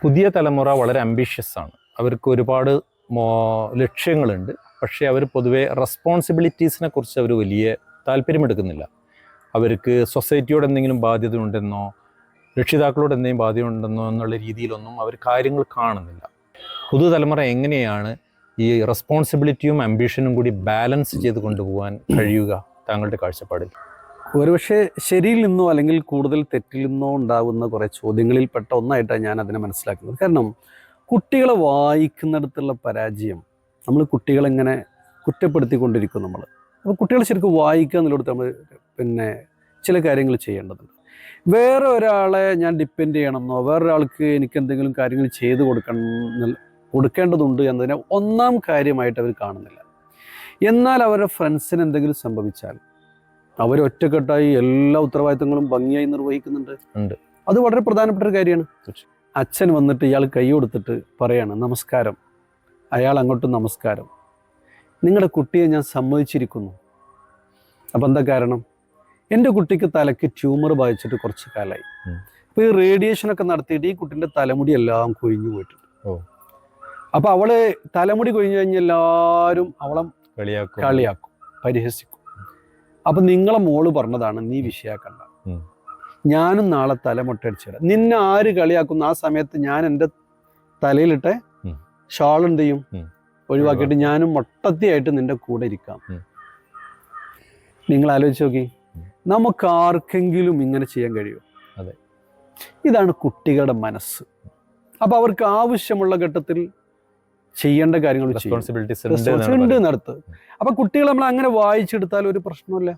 പുതിയ തലമുറ വളരെ അംബിഷ്യസ് ആണ്. അവർക്ക് ഒരുപാട് ലക്ഷ്യങ്ങളുണ്ട്. പക്ഷേ അവർ പൊതുവെ റെസ്പോൺസിബിലിറ്റീസിനെ കുറിച്ച് അവർ വലിയ താല്പര്യമെടുക്കുന്നില്ല. അവർക്ക് സൊസൈറ്റിയോട് എന്തെങ്കിലും ബാധ്യത ഉണ്ടെന്നോ രക്ഷിതാക്കളോട് എന്തെങ്കിലും ബാധ്യത ഉണ്ടെന്നോ എന്നുള്ള രീതിയിലൊന്നും അവർ കാര്യങ്ങൾ കാണുന്നില്ല. പുതുതലമുറ എങ്ങനെയാണ് ഈ റെസ്പോൺസിബിലിറ്റിയും അംബിഷനും കൂടി ബാലൻസ് ചെയ്ത് കൊണ്ടുപോകാൻ കഴിയുക താങ്കളുടെ കാഴ്ചപ്പാടിൽ? ഒരുപക്ഷെ ശരിയിൽ നിന്നോ അല്ലെങ്കിൽ കൂടുതൽ തെറ്റിൽ നിന്നോ ഉണ്ടാകുന്ന കുറേ ചോദ്യങ്ങളിൽപ്പെട്ട ഒന്നായിട്ടാണ് ഞാൻ അതിനെ മനസ്സിലാക്കുന്നത്. കാരണം കുട്ടികളെ വായിക്കുന്നിടത്തുള്ള പരാജയം, നമ്മൾ കുട്ടികളെങ്ങനെ കുറ്റപ്പെടുത്തിക്കൊണ്ടിരിക്കും നമ്മൾ. അപ്പോൾ കുട്ടികളെ ശരിക്കും വായിക്കുക എന്നുള്ളിടത്ത് നമ്മൾ ചില കാര്യങ്ങൾ ചെയ്യേണ്ടതുണ്ട്. വേറെ ഒരാളെ ഞാൻ ഡിപ്പെൻഡ് ചെയ്യണമെന്നോ വേറൊരാൾക്ക് എനിക്ക് എന്തെങ്കിലും കാര്യങ്ങൾ ചെയ്ത് കൊടുക്കേണ്ടതുണ്ട് എന്നതിനെ ഒന്നാം കാര്യമായിട്ട് അവർ കാണുന്നില്ല. എന്നാൽ അവരുടെ ഫ്രണ്ട്സിന് എന്തെങ്കിലും സംഭവിച്ചാൽ അവർ ഒറ്റക്കെട്ടായി എല്ലാ ഉത്തരവാദിത്തങ്ങളും ഭംഗിയായി നിർവഹിക്കുന്നുണ്ട്. അത് വളരെ പ്രധാനപ്പെട്ട ഒരു കാര്യമാണ്. അച്ഛൻ വന്നിട്ട് ഇയാൾ കൈ കൊടുത്തിട്ട് പറയാണ് നമസ്കാരം, അയാൾ അങ്ങോട്ടും നമസ്കാരം, നിങ്ങളുടെ കുട്ടിയെ ഞാൻ സമ്മതിച്ചിരിക്കുന്നു. അപ്പം എന്താ കാരണം? എൻ്റെ കുട്ടിക്ക് തലയ്ക്ക് ട്യൂമർ ബാധിച്ചിട്ട് കുറച്ച് കാലമായി. അപ്പോൾ ഈ റേഡിയേഷനൊക്കെ നടത്തിയിട്ട് ഈ കുട്ടീൻ്റെ തലമുടി എല്ലാം കൊഴിഞ്ഞു പോയിട്ടുണ്ട്. അപ്പോൾ അവള് തലമുടി കൊഴിഞ്ഞു കഴിഞ്ഞാൽ എല്ലാവരും അവളെ കളിയാക്കും, പരിഹസിക്കും. അപ്പം നിങ്ങളെ മോള് പറഞ്ഞതാണ് നീ വിഷയാക്കണ്ട, ഞാനും നാളെ തലമുട്ടടിച്ചിടാം. നിന്നെ ആര് കളിയാക്കുന്നു ആ സമയത്ത് ഞാൻ എൻ്റെ തലയിലിട്ടെ ഷാൾ എന്ത് ചെയ്യും ഒഴിവാക്കിയിട്ട് ഞാനും മൊട്ടത്തിയായിട്ട് നിന്റെ കൂടെ ഇരിക്കാം. നിങ്ങൾ ആലോചിച്ച് നോക്കി, നമുക്ക് ആർക്കെങ്കിലും ഇങ്ങനെ ചെയ്യാൻ കഴിയുമോ? അതെ, ഇതാണ് കുട്ടികളുടെ മനസ്സ്. അപ്പൊ അവർക്ക് ആവശ്യമുള്ള ഘട്ടത്തിൽ ചെയ്യേണ്ട കാര്യങ്ങൾ ഉണ്ട് നടത്ത്. അപ്പൊ കുട്ടികൾ നമ്മൾ അങ്ങനെ വായിച്ചെടുത്താൽ ഒരു പ്രശ്നമില്ല.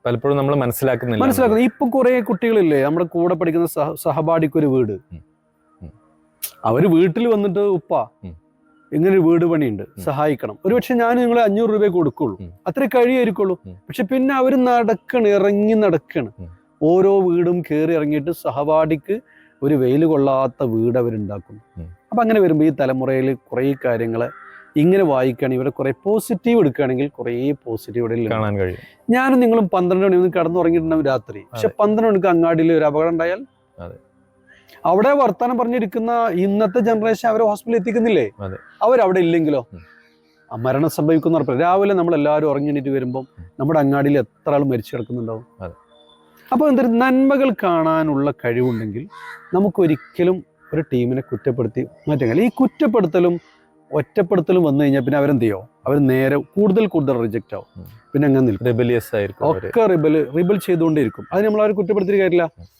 പലപ്പോഴും നമ്മൾ മനസ്സിലാക്കുന്നത് ഇപ്പൊ കുറെ കുട്ടികളില്ലേ നമ്മുടെ കൂടെ പഠിക്കുന്ന സഹപാഠിക്കൊരു വീട്, അവര് വീട്ടിൽ വന്നിട്ട് ഉപ്പ ഇങ്ങനെ ഒരു വീട് പണിയുണ്ട് സഹായിക്കണം, ഒരുപക്ഷെ ഞാൻ നിങ്ങളെ 500 രൂപ കൊടുക്കുള്ളൂ, അത്രേ കഴിയായിരിക്കുള്ളൂ. പക്ഷെ പിന്നെ അവര് ഇറങ്ങി നടക്കണം, ഓരോ വീടും കയറി ഇറങ്ങിയിട്ട് സഹപാഠിക്ക് ഒരു വെയിൽ കൊള്ളാത്ത വീട് അവരുണ്ടാക്കുന്നു. അപ്പൊ അങ്ങനെ വരുമ്പോൾ ഈ തലമുറയിൽ കുറേ കാര്യങ്ങള് ഇങ്ങനെ വായിക്കുകയാണെങ്കിൽ ഇവരെ കുറെ പോസിറ്റീവ് എടുക്കുകയാണെങ്കിൽ കുറേ പോസിറ്റീവ് കാണാൻ കഴിയും. ഞാനും നിങ്ങളും 12 മണി ഒന്ന് കിടന്നുറങ്ങിയിട്ടുണ്ടാവും രാത്രി. പക്ഷെ 12 മണിക്ക് അങ്ങാടിയിൽ ഒരു അപകടം ഉണ്ടായാൽ അവിടെ വർത്താനം പറഞ്ഞിരിക്കുന്ന ഇന്നത്തെ ജനറേഷൻ അവരെ ഹോസ്പിറ്റലിൽ എത്തിക്കുന്നില്ലേ? അവരവിടെ ഇല്ലെങ്കിലോ മരണം സംഭവിക്കുന്ന ഉറപ്പില്ല. രാവിലെ നമ്മൾ എല്ലാവരും ഉറങ്ങിയിട്ട് വരുമ്പോൾ നമ്മുടെ അങ്ങാടിയിൽ എത്ര ആൾ മരിച്ചു കിടക്കുന്നുണ്ടാവും. അപ്പോൾ എന്തൊരു നന്മകൾ കാണാനുള്ള കഴിവുണ്ടെങ്കിൽ നമുക്കൊരിക്കലും ഒരു ടീമിനെ കുറ്റപ്പെടുത്തി മാറ്റാൻ കഴിയില്ല. ഈ കുറ്റപ്പെടുത്തലും ഒറ്റപ്പെടുത്തലും വന്നു കഴിഞ്ഞാൽ പിന്നെ അവരെന്ത് ചെയ്യോ? അവർ നേരെ കൂടുതൽ റിജക്റ്റ് ആവും. പിന്നെ അങ്ങനെ നിൽക്കും, റിബലിയസ് ആയിരിക്കും, ഒക്കെ റിബൽ ചെയ്തുകൊണ്ടേയിരിക്കും. അത് നമ്മൾ അവരെ കുറ്റപ്പെടുത്തിയിട്ട് കാര്യമില്ല.